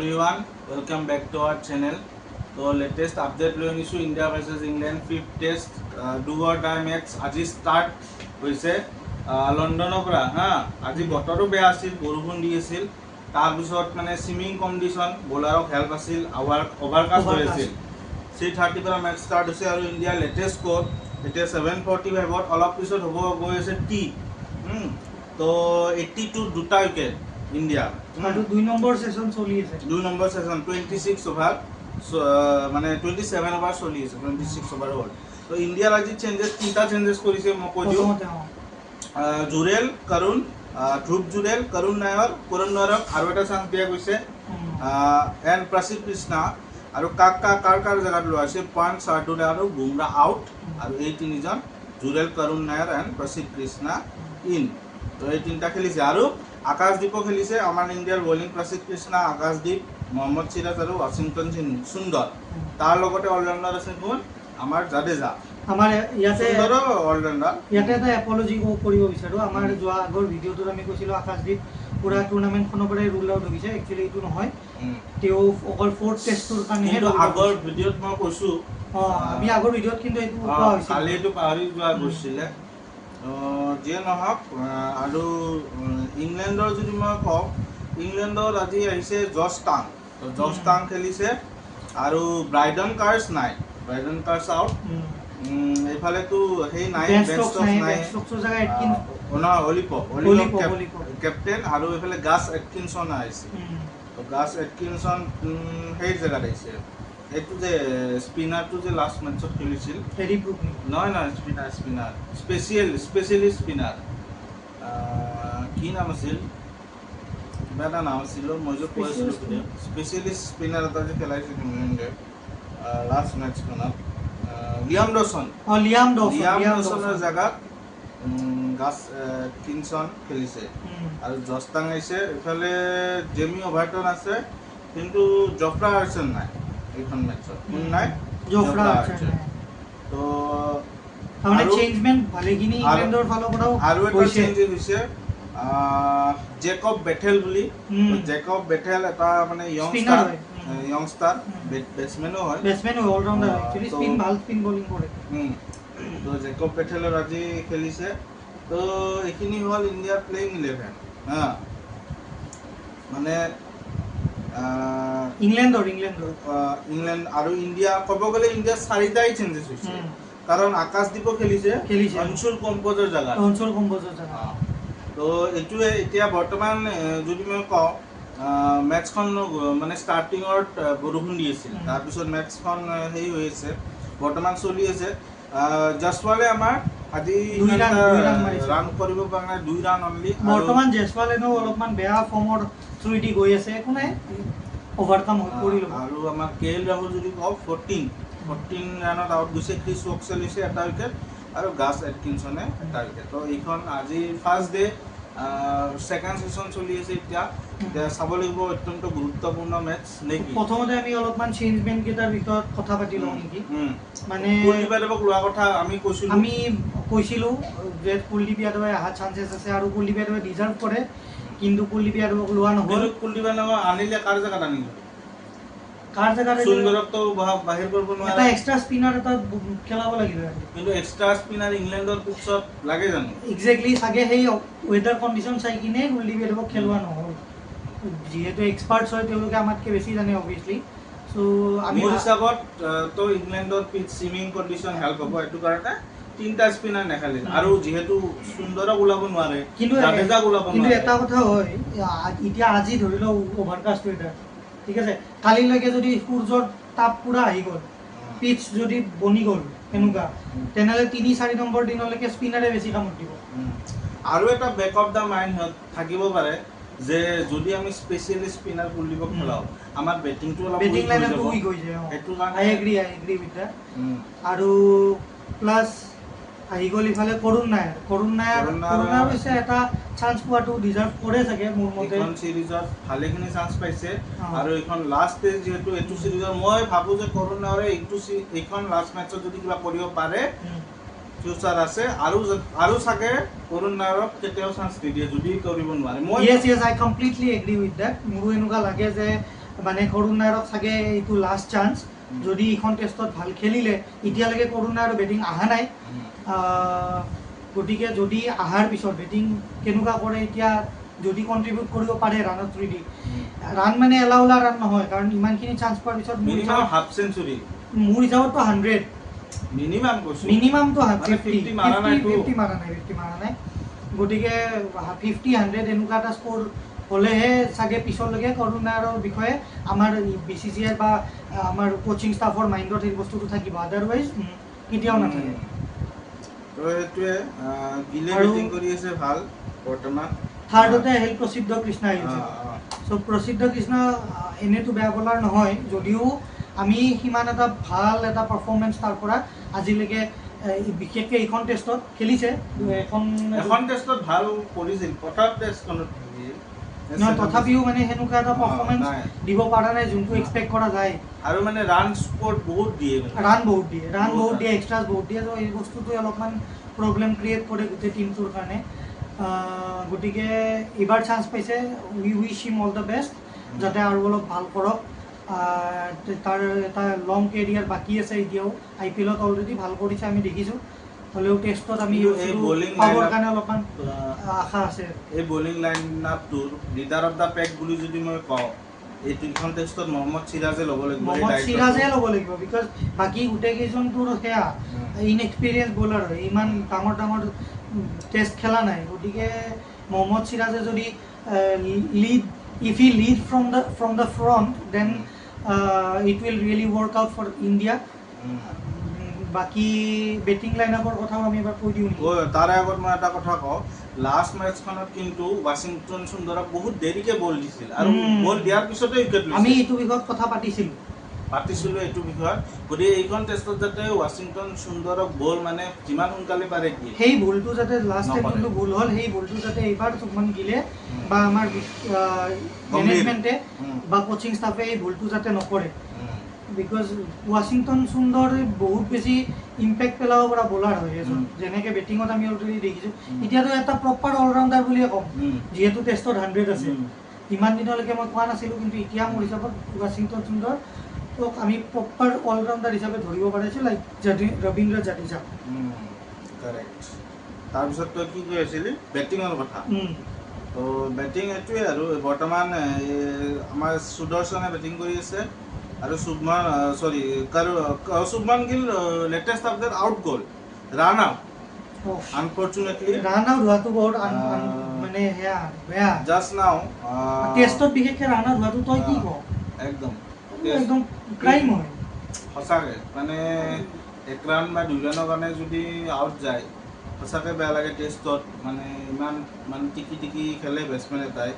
everyone, welcome back to our channel. So latest update লৈ আনিছো India versus England 5th test do or die match আজি start হৈছে লণ্ডনৰ পৰা হা আজি বতৰো বেয়া আছিল বৰষুণ দি আছিল তাৰ পিছত মানে সুইমিং কম্পিটিশন বলাৰক হেল্প আছিল ওভাৰকাষ্ট হৈ আছিল 3:30 পৰা মেচ ষ্টাৰ্ট হৈছে আৰু ইণ্ডিয়াৰ লেটেষ্ট স্কোৰ এতিয়া 7:45 অলপ পিছত হ'ব গৈ আছে টি তো 82 দুটা উইকেট ইন্ডিয়া আৰু 2 নম্বৰ সেশন চলি আছে 2 নম্বৰ সেশন 26 ওভাৰ মানে 27 ওভাৰ চলি আছে 26 ওভাৰ হ'ল তো ইন্ডিয়াৰ আজি তিনটা চেঞ্জেছ কৰিছে মই কৈ দিওঁ জুৰেল কৰুণ ধ্ৰুৱ জুৰেল কৰুণ নায়ৰক আৰু এটা চান্স দিয়া গৈছে এণ্ড প্ৰসিদ্ধ কৃষ্ণা আৰু কাৰ জেগাত লোৱা হৈছে পান শাৰ্দুল আৰু বুমৰা আউট আৰু এই তিনিজন জুৰেল কৰুণ নায়ৰ এণ্ড প্ৰসিদ্ধ কৃষ্ণা ইন তো এই তিনিটা খেলিছে আৰু আকাশদ্বীপো খেলিছে আমাৰ ইণ্ডিয়াৰ বলিং প্ৰসিদ্ধ কৃষ্ণা আকাশদ্বীপ মোহাম্মদ সিৰাজ আৰু ৱাশ্বিংটন সুন্দৰ তাৰ লগতে অলৰাউণ্ডাৰ আছে কোন আমাৰ জাদেজা আমাৰ ইয়াতে অলৰাউণ্ডাৰ ইয়াতে এটা এপলজি কৰিব বিচাৰো আমাৰ যোৱা আগৰ ভিডিঅ'টোত আমি কৈছিলো আকাশদ্বীপ পুৰা টুৰ্নামেণ্টখনৰ পৰাই ৰুল আউট হৈ গৈছে একচুৱেলি এইটো নহয় তেওঁ অকল 4th টেষ্টৰ কাৰণে আগৰ ভিডিঅ'ত মই কৈছো আমি আগৰ ভিডিঅ'ত কিন্তু এইটো কোৱা হৈছিল কালি এইটো পাহৰি যোৱা গৈছিলে যিয়ে নহওক আৰু ইংলেণ্ডৰ যদি মই কওঁ ইংলেণ্ডৰ আজি আহিছে জছ টাং খেলিছে আৰু ব্ৰাইডন কাৰ্ছ নাই ব্ৰাইডন কাৰ্ছ আউট এইফালেতো সেই নাই অলিপ কেপ্টেইন আৰু এইফালে গাছ এটকিনছন আহিছে গাছ এটকিনছন সেই জেগাত আহিছে এইটো যে স্পিনাৰটো যে লাষ্ট মেচত খেলিছিল নহয় স্পিনাৰ স্পেচিয়েলিষ্ট স্পিনাৰ কি নাম আছিল কিবা এটা নাম আছিল মই যে কৈছিলোঁ স্পেচিয়েলিষ্ট স্পিনাৰ এটা যে খেলাইছিল ইংলেণ্ডে লাষ্ট মেচখনত লিয়াম ডছনৰ জেগাত গাছ কিনছন খেলিছে আৰু জষ্টাং আহিছে এইফালে জেমি অভাৰটন আছে কিন্তু জফ্ৰা আৰ্চাৰ নাই এইখন মেচত কোন নাই জফ্ৰা আৰ্চাৰ তো মানে চেঞ্জমেন্ট ভালেখিনি ইংলেণ্ডৰ ফালৰ পৰাও আৰু এটা চেঞ্জ হৈছে জেকব বেথেল বুলি জেকব বেথেল এটা মানে ইয়ংষ্টাৰ বেটসম্যানও হয় অলৰাউন্ডাৰ একচুয়ালি স্পিন ভাল স্পিন বোলিং কৰে তো জেকব বেথেলৰ আজি খেলিছে তো এইখিনি হ'ল ইণ্ডিয়াৰ প্লেইং 11 হা মানে ইংলেণ্ড আৰু ইণ্ডিয়া ক'ব গ'লে ইণ্ডিয়া চাৰিটাই চেঞ্জেছ হৈছে কাৰণ আকাশদ্বীপো খেলিছে অঞ্চল কম্পোজৰ জায়গা তো এইটোৱে এতিয়া বৰ্তমান যদি মই কওঁ মেচখন মানে ষ্টাৰ্টিঙত বৰষুণ দি আছিল তাৰপিছত মেচখন হেৰি হৈ আছে বৰ্তমান চলি আছে জছৱালে আমাৰ আজি ৰান কৰিব পৰা নাই 2 ৰান অনলি বৰ্তমান জছৱালেনো অলপমান বেয়া ফৰ্মৰ থ্ৰুদি গৈ আছে একো নাই ওভাৰকাম কৰি ল'ব আৰু আমাৰ কেএল ৰাহুল যদি কওঁ 14 ৰানত আউট গৈছে ক্ৰিছ ৱকছে লৈছে এটা উইকেট আৰু গাছ এটকিনছনে এটা উইকেট তো এইখন আজি ফাৰ্ষ্ট ডে সেকেন্ড সেশন চলি আছে এতিয়া চাব লাগিব অত্যন্ত গুৰুত্বপূৰ্ণ মেচ নেকি প্ৰথমতে আমি অলপমান চেঞ্জমেন্ট কেইটাৰ বিষয়ত কথা পাতি লওঁ নেকি মানে কুলদীপ যাদৱক লোৱা কথা আমি কৈছিলো যে কুলদীপ যাদৱে আহা চান্সেছ আছে আৰু কুলদীপ যাদৱে ডিজাৰ্ভ কৰে কিন্তু কুলদীপ যাদৱক লোৱা নহল কুলদীপ যাদৱ আনিলে কাৰ জাগাত আনিলে সুন্দৰক তো বাহিৰ কৰিব নোৱাৰে এটা এক্সট্ৰা স্পিনাৰ এটা খেলাব লাগিব কিন্তু এক্সট্ৰা স্পিনাৰ ইংলেণ্ডৰ পিছত লাগে জানো এক্স্যাক্টলি সাগে সেই ওয়েদাৰ কন্ডিশন চাই কিনে কুলদীপ যাদৱক খেলোৱা নহল যেহেতু এক্সপাৰ্টস হয় তেওঁলোকে আমাতকে বেছি জানে অবভিয়াসলি সো আমি হিচাপত তো ইংলেণ্ডৰ পিচ সুইমিং কন্ডিশন হেল্প হ'ব এটো কাৰণে তিনটা স্পিনাৰ নেখালিল আৰু যেহেতু সুন্দৰক ওলাব নোৱাৰে জাদেজাক ওলাব নোৱাৰে কিন্তু এটা কথা হয় এতিয়া আজি ধৰিলো ওভাৰকাষ্ট ওয়েদাৰ ঠিক আছে কালিলৈকে যদি সূৰ্যৰ তাপ পুৰা আহি গ'ল পিচ যদি বনি গ'ল এনেকুৱা তেনেহ'লে 3-4 নম্বৰ দিনলৈকে স্পিনাৰে বেছি কামত দিব আৰু এটা বেক অফ দা মাইণ্ড থাকিব পাৰে যে যদি আমি স্পেশালিষ্ট স্পিনাৰ কুলদীপক খেলাও আমাৰ বেটিংটো অলপ বেটিং লাইনটো উইক হৈ যায় এটো কাৰণে আই এগ্ৰি উইথ দ্যাট আৰু প্লাস আহি গ'ল ইফালে কৰুণ নায়াৰ হৈছে এটা চান্স পোৱাটো ডিজাৰ্ভ কৰে চাগে মোৰ মতে এখন সিৰিজত ভালেখিনি চান্স পাইছে আৰু এখন লাষ্ট টেষ্ট যেহেতু এটো সিৰিজৰ মই ভাবো যে কৰুণ নায়াৰে এইখন লাষ্ট মেচত যদি কিবা কৰিব পাৰে ফিউচাৰ আছে আৰু সাগে কৰুণ নায়াৰক কেতিয়াও চান্স নিদিয়ে যদি কৰিব নোৱাৰে মই yes I completely agree with that মোৰো এনেকুৱা লাগে যে মানে করুণ নায়ারক চাগে এইটো লাস্ট চান্স যদি এইখন টেষ্টত ভাল খেলিলে এতিয়ালৈকে করুণ নায়াৰৰ বেটিং অহা নাই গতিকে যদি অহাৰ পিছত বেটিং কেনেকুৱা কৰে এতিয়া যদি কন্ট্ৰিবিউট কৰিব পাৰে ৰাণৰ থ্ৰুদি ৰাণ মানে এলাউলা ৰাণ নহয় কাৰণ ইমানখিনি চান্স পোৱাৰ পিছত মিনিমাম হাফ সেঞ্চুৰী মোৰ হিচাপততো 100 মিনিমাম কৈছো মিনিমামটো 50 মাৰা নাই 50 মাৰা নাই গতিকে 50 100 এনেকুৱা এটা স্কোৰ হ'লেহে চাগে পিছলৈকে কৰুণ নায়াৰৰ বিষয়ে আমাৰ BCCI বা আমাৰ কোচিং ষ্টাফৰ মাইণ্ডত এই বস্তুটো থাকিব আদাৰৱাইজ কেতিয়াও নাথাকে তো সেইটোৱে গিলে আৰু বেটিং কৰি আছে ভাল বৰ্তমান থাৰ্ডতে আহিল প্ৰসিদ্ধ কৃষ্ণ আহিছে চ' প্ৰসিদ্ধ কৃষ্ণ এনেতো বেয়া বলাৰ নহয় যদিও আমি সিমান এটা ভাল এটা পাৰফৰ্মেঞ্চ তাৰ পৰা আজিলৈকে বিশেষকৈ এইখন টেষ্টত খেলিছে এখন টেষ্টত ভাল কৰিছিল প্ৰথম টেষ্টখনত নহয় তথাপিও মানে সেনেকুৱা এটা পাৰফৰ্মেঞ্চ দিব পৰা নাই যোনটো এক্সপেক্ট কৰা যায় আৰু মানে ৰান স্কোৰ বহুত দিয়ে ৰান বহুত দিয়ে এক্সট্ৰাছ বহুত দিয়ে তো এই বস্তুটোৱে অলপমান প্ৰব্লেম ক্ৰিয়েট কৰে গোটেই টিমটোৰ কাৰণে গতিকে এইবাৰ চান্স পাইছে we wish him all the best যাতে আৰু অলপ ভাল কৰক তাৰ এটা লং কেৰিয়াৰ বাকী আছে এতিয়াও IPL-ত অলৰেডি ভাল কৰিছে আমি দেখিছোঁ হ'লেও টেষ্টত আমি পাবৰ কাৰণে অলপমান আশা আছে এই বলিং লাইন আপটোৰ লিডাৰ অফ দ্য পেক বুলি যদি মই কওঁ এই তিনিখন টেষ্টত মহম্মদ সিৰাজে ল'ব লাগিব বিকজ বাকী গোটেইকেইজন তোৰ সেয়া ইনএক্সপিৰিয়েঞ্চ বলাৰ হয় ইমান ডাঙৰ টেষ্ট খেলা নাই গতিকে মহম্মদ সিৰাজে যদি lead if he lead from the front then it will really work out for India বাকি বেটিং লাইনআপৰ কথাও আমি এবাৰ কৈ দিওঁ তাৰে আগত মই এটা কথা কওঁ লাষ্ট মেচখনত কিন্তু ৱাশ্বিংটন সুন্দৰক বহুত দেৰিকে বল দিছিল আৰু বল দিয়াৰ পিছতে উইকেট লৈছিল আমি এইটো বিষয়ত কথা পাতিছিলোঁ এইটো বিষয়ত গতিকে এইখন টেষ্টত যাতে ৱাশ্বিংটন সুন্দৰক বল মানে যিমান সোনকালে পাৰে দিয়ে সেই ভুলটো যাতে লাষ্ট টাইম যোনটো ভুল হ'ল সেই ভুলটো যাতে এইবাৰ চুমন গিলে বা আমাৰ মেনেজমেণ্টে বা কোচিং ষ্টাফে এই ভুলটো যাতে নকৰে বিকজ ৱাশ্বিংটন সুন্দৰ বহুত বেছি ইম্পেক্ট পেলাব পৰা বলাৰ হয় এজন যেনেকৈ বেটিঙত আমি অলৰেডি দেখিছোঁ এতিয়াতো এটা প্ৰপাৰ অলৰাউণ্ডাৰ বুলিয়ে ক'ম যিহেতু টেষ্টত 100 আছে ইমান দিনলৈকে মই কোৱা নাছিলোঁ কিন্তু এতিয়া মোৰ হিচাপত ৱাশ্বিংটন সুন্দৰ তোক আমি প্ৰপাৰ অলৰাউণ্ডাৰ হিচাপে ধৰিব পাৰিছোঁ লাইক ৰবীন্দ্ৰ জাদেজা কাৰেক্ট তাৰপিছত তই কি কৈ আছিলি বেটিঙৰ কথা তো বেটিং এইটোৱে আৰু বৰ্তমান আমাৰ সুদৰ্শনে বেটিং কৰি আছে আৰু Shubman Gill latest update out গ'ল run out unfortunately run out হোৱাটো বহুত মানে সেয়া বেয়া জাষ্ট নাও টেষ্টত বিশেষকৈ ৰান আউট হোৱাটো তই কি কওঁ একদম ক্ৰাইম হয় সঁচাকৈ মানে 1 ৰান বা 2 ৰানৰ কাৰণে যদি আউট যায় সঁচাকৈ বেয়া লাগে টেষ্টত মানে ইমান মানে টিকি খেলে বেটছমেন এটাই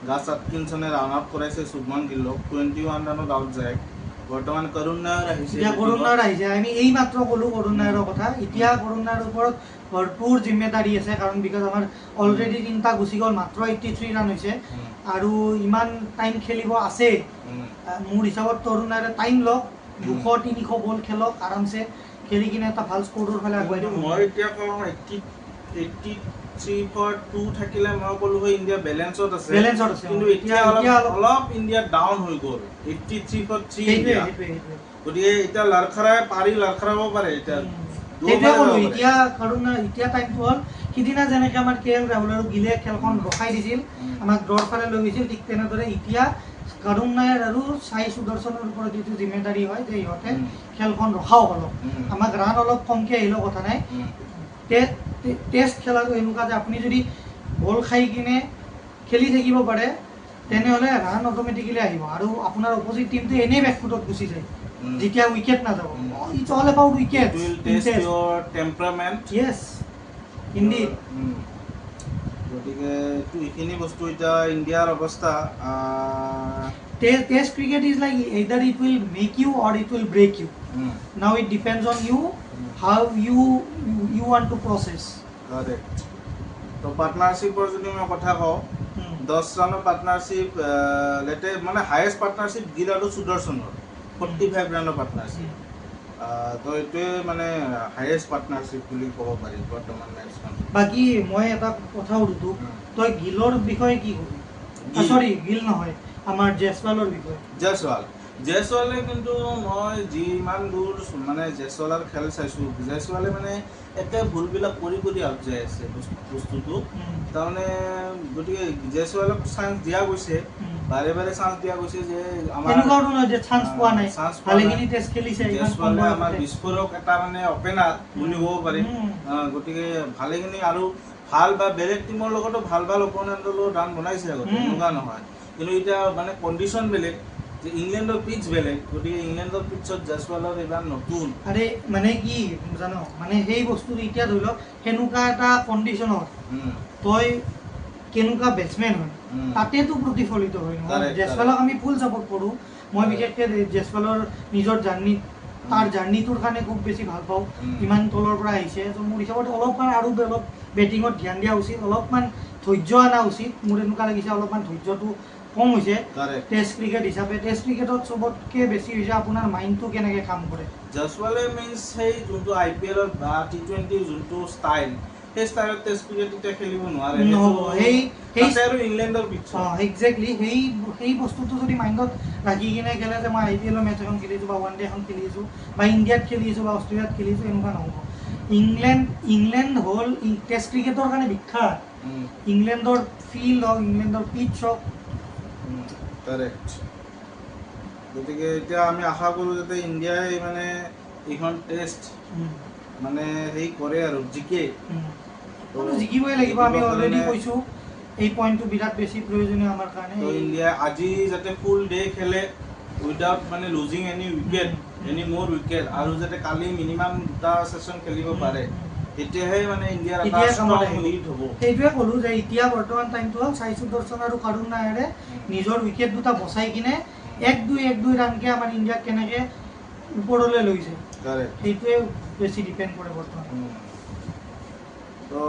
গাছ এটকিনছনে ৰান আউট কৰাইছে শুভমান গিলক 21 ৰানত আউট যায় বৰ্তমান কৰুণ নায়াৰ আহিছে আমি এই মাত্ৰ ক'লোঁ কৰুণ নায়াৰৰ কথা এতিয়া কৰুণ নায়াৰৰ ওপৰত ভৰপূৰ জিম্মেদাৰী আছে কাৰণ বিকজ আমাৰ অলৰেডি 3টা গুচি গ'ল মাত্ৰ 83 ৰান হৈছে আৰু ইমান টাইম খেলিব আছে মোৰ হিচাপত কৰুণ নায়াৰে টাইম লওক 200-300 বল খেলক আৰামছে খেলি কিনে এটা ভাল স্কোৰৰ ফালে আগুৱাই দিব মই এতিয়া কওঁ 83-2 থাকিলে মই ক'লো হয় ইণ্ডিয়া বেলেঞ্চত আছে কিন্তু এতিয়া অলপ ইণ্ডিয়া ডাউন হৈ গ'ল 83-3 গতিকে এতিয়া লৰখৰাব পাৰে এতিয়া এতিয়া কাৰণ এতিয়া টাইমটো হ'ল সিদিনা যেনেকৈ আমাৰ KL ৰাহুল আৰু গিলে খেলখন ৰখাই দিছিল আমাক ড্ৰৰ ফালে লৈ গৈছিল ঠিক তেনেদৰে এতিয়া কৰুণ নায়াৰ আৰু সাই সুদৰ্শনৰ ওপৰত এইটো জিম্মেদাৰী হয় যে ইহঁতে খেলখন ৰখাওক অলপ আমাক ৰান অলপ কমকৈ আহিলেও কথা নাই টেষ্ট খেলাটো এনেকুৱা যে আপুনি যদি বল খাই কিনে খেলি থাকিব পাৰে তেনেহ'লে ৰান অট'মেটিকেলি আহিব আৰু আপোনাৰ অপজিট টিমটো এনেই বেকফুটত গুচি যায় যেতিয়া উইকেট নাযাব ইটছ অল এবাউট উইকেট য়েছ ইণ্ডিড গতিকে এইখিনি বস্তু এতিয়া ইণ্ডিয়াৰ অৱস্থা test cricket is like either it will make you or it will break you now it depends on you how you want to process correct তো পাৰ্টনাৰশ্বিপৰ যদি মই কথা কওঁ 10 ৰানৰ পাৰ্টনাৰশ্বিপ লেটে মানে হায়েষ্ট পাৰ্টনাৰশ্বিপ গিল আৰু সুদৰ্শনৰ 45 ৰানৰ পাৰ্টনাৰশ্বিপ তো এইটোৱে মানে হায়েষ্ট পাৰ্টনাৰশ্বিপ বুলি ক'ব পাৰি বৰ্তমান মেচখন বাকী মই এটা কথা সুধো তই গিলৰ বিষয়ে কি ক'বি সৰি গিল নহয় আমাৰ জেছৱালৰ বিষয়ে জেছৱালে কিন্তু মই যিমান দূৰ মানে জেছৱালৰ খেল চাইছোঁ জেছৱালে মানে একে ভুলবিলাক কৰি আউট যাই আছে বস্তুটো তাৰমানে গতিকে জেছৱালক চান্স দিয়া গৈছে বাৰে বাৰে চান্স দিয়া গৈছে যে আমাৰ চান্স পোৱা নাই ভালেখিনি টেষ্ট খেলিছে জেছৱালে আমাৰ বিস্ফোৰক এটা মানে অপেনাৰ বুলি ক'ব পাৰি গতিকে ভালেখিনি আৰু ভাল বা বেলেগ টিমৰ লগতো ভাল অপনেণ্টৰ লগত ৰান বনাইছে আগতে এনেকুৱা নহয় কিন্তু এতিয়া মানে কণ্ডিশ্যন বেলেগ যে ইংলেণ্ডৰ পিচ বেলেগ গতিকে ইংলেণ্ডৰ পিচত জেছৱালৰ এইবাৰ নতুন আৰে মানে কি জানো মানে সেই বস্তুটো এতিয়া ধৰি লওক সেনেকুৱা এটা কণ্ডিশ্যনত তই কেনেকুৱা বেটছমেন হয় তাতেতো প্ৰতিফলিত হয় নহয় জেছৱালক আমি ফুল ছাপোৰ্ট কৰোঁ মই বিশেষকৈ জেছৱালৰ নিজৰ তাৰ জাৰ্ণিটোৰ কাৰণে খুব বেছি ভাল পাওঁ ইমান তলৰ পৰা আহিছে ত' মোৰ হিচাপত অলপমান আৰু অলপ বেটিঙত ধ্যান দিয়া উচিত অলপমান ধৈৰ্য অনা উচিত মোৰ এনেকুৱা লাগিছে অলপমান ধৈৰ্যটো কম হৈছে টেষ্ট ক্ৰিকেট হিচাপে টেষ্ট ক্ৰিকেটত চবতকৈ বেছি হৈছে আপোনাৰ মাইণ্ডটো কেনেকৈ কাম কৰে জেছৱালে মিনছ সেই যোনটো IPL বা T20 যোনটো ষ্টাইল সেই ষ্টাইলত টেষ্ট ক্ৰিকেট এতিয়া খেলিব নোৱাৰে আৰু ইংলেণ্ডৰ পিছত একজেক্টলি সেই বস্তুটো যদি মাইণ্ডত ৰাখি কিনে খেলে যে মই IPL মেটচ এখন খেলিছোঁ বা ওৱান ডে এখন খেলিছোঁ বা ইণ্ডিয়াত খেলিছোঁ বা অষ্ট্ৰেলিয়াত খেলিছোঁ এনেকুৱা নহ'ব ইংলেণ্ড হ'ল টেষ্ট ক্ৰিকেটৰ কাৰণে বিখ্যাত ইংলেণ্ডৰ ফিল্ড হওক ইংলেণ্ডৰ পিচ হওক কাৰেক্ট গতিকে এতিয়া আমি আশা কৰোঁ যাতে ইণ্ডিয়াই মানে এইখন টেষ্ট মানে হেৰি কৰে আৰু জিকে জিকিবই লাগিব আমি অলৰেডি কৈছোঁ এই পইণ্টটো বিৰাট বেছি প্ৰয়োজনীয় আমাৰ কাৰণে ইণ্ডিয়াই আজি যাতে ফুল ডে খেলে উইদাউট মানে লুজিং এনি মোৰ উইকেট আৰু যাতে কালি মিনিমাম 2টা ছেশ্যন খেলিব পাৰে তেতিয়াহে মানে ইণ্ডিয়াৰ এটা ষ্ট্ৰং লিড হ'ব সেইটোৱে ক'লোঁ যে এতিয়া বৰ্তমান টাইমটো হ'ল সাই সুদৰ্শন আৰু কাৰুণ নায়াৰে নিজৰ উইকেট 2টা বচাই কিনে 1-2 ৰানকৈ আমাৰ ইণ্ডিয়াক কেনেকৈ ওপৰলৈ লৈছে সেইটোৱে বেছি ডিপেণ্ড কৰে বৰ্তমান তো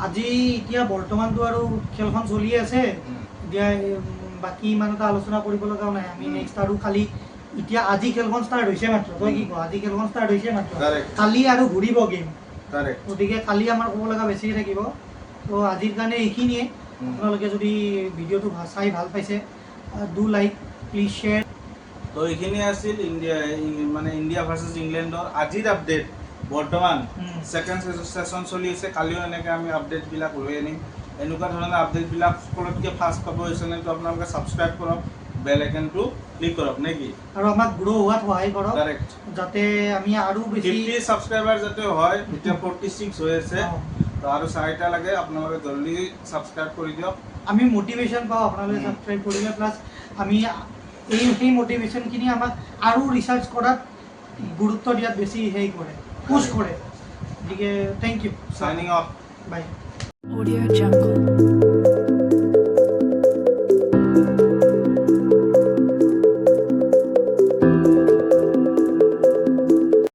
আজি এতিয়া বৰ্তমানটো আৰু খেলখন চলি আছে এতিয়া বাকী ইমান এটা আলোচনা কৰিব লগাও নাই আমি নেক্সট আৰু খালি এতিয়া আজি খেলখন ষ্টাৰ্ট হৈছে মাত্ৰ তই কি কওঁ আজি খেলখন ষ্টাৰ্ট হৈছে মাত্ৰ কালি আৰু ঘূৰিব গেম গতিকে কালি আমাৰ ক'ব লগা বেছিয়ে থাকিব তো আজিৰ কাৰণে এইখিনিয়ে আপোনালোকে যদি ভিডিঅ'টো চাই ভাল পাইছে ডু লাইক প্লিজ শ্বেয়াৰ তো এইখিনিয়ে আছিল ইণ্ডিয়া ভাৰ্চেছ ইংলেণ্ডৰ আজিৰ আপডেট বৰ্তমান ছেকেণ্ড ছেশ্যন চলি আছে কালিও এনেকৈ আমি আপডেটবিলাক লৈ আনিম এনেকুৱা ধৰণৰ আপডেটবিলাক সকলোতকৈ ফাৰ্ষ্ট পাব এই চেনেলটো আপোনালোকে ছাবস্ক্ৰাইব কৰক বেল আইকনটো ক্লিক কৰক নে কি আৰু আমাক গ্ৰ' হোৱাত সহায় কৰক যাতে আমি আৰু বেছি 50 ছাবস্ক্ৰাইবাৰ যাতে হয় এতিয়া 46 হৈ আছে তো আৰু 4টা লাগে আপোনালোকে জলদি ছাবস্ক্ৰাইব কৰি দিয়ক আমি মটিভেশ্যন পাওঁ আপোনালোকে ছাবস্ক্ৰাইব কৰিলে প্লাছ আমি সেই মটিভেশ্যনখিনি আমাক আৰু ৰিচাৰ্চ কৰাত গুৰুত্ব দিয়াত বেছি হেৰি কৰে পুছ কৰে গতিকে thank you signing off by Audio Jungle.